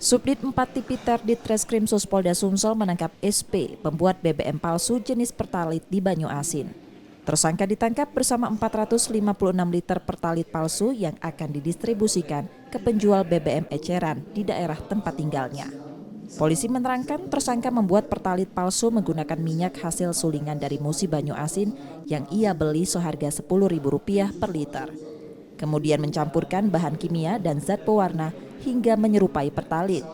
Subdit 4 Tipiter Ditreskrim Suspolda Sumsel menangkap SP, pembuat BBM palsu jenis Pertalite di Banyuasin. Tersangka ditangkap bersama 456 liter Pertalite palsu yang akan didistribusikan ke penjual BBM eceran di daerah tempat tinggalnya. Polisi menerangkan tersangka membuat Pertalite palsu menggunakan minyak hasil sulingan dari Musi Banyuasin yang ia beli seharga Rp10.000 per liter. Kemudian mencampurkan bahan kimia dan zat pewarna hingga menyerupai Pertalite.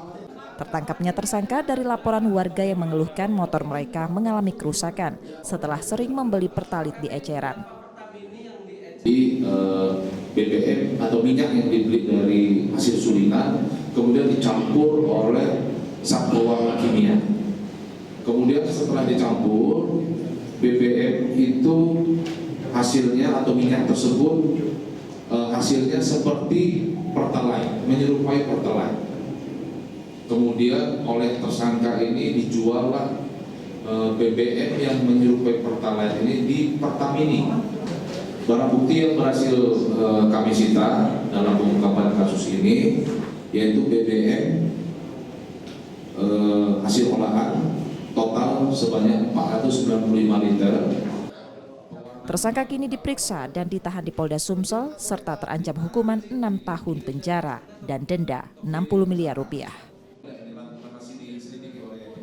Tertangkapnya tersangka dari laporan warga yang mengeluhkan motor mereka mengalami kerusakan setelah sering membeli Pertalite di eceran. Di BBM atau minyak yang dibeli dari hasil sulingan kemudian dicampur oleh zat pewarna kimia. Kemudian setelah dicampur, BBM itu hasilnya atau minyak tersebut hasilnya seperti Pertalite, menyerupai Pertalite. Kemudian oleh tersangka ini dijuallah BBM yang menyerupai Pertalite ini di Pertamini. Barang bukti yang berhasil kami sita dalam pengungkapan kasus ini yaitu BBM hasil olahan total sebanyak 495 liter. Tersangka kini diperiksa dan ditahan di Polda Sumsel serta terancam hukuman 6 tahun penjara dan denda Rp60 miliar.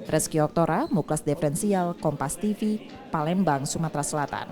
Reski Oktora, Muklas Diferensial, Kompas TV, Palembang, Sumatera Selatan.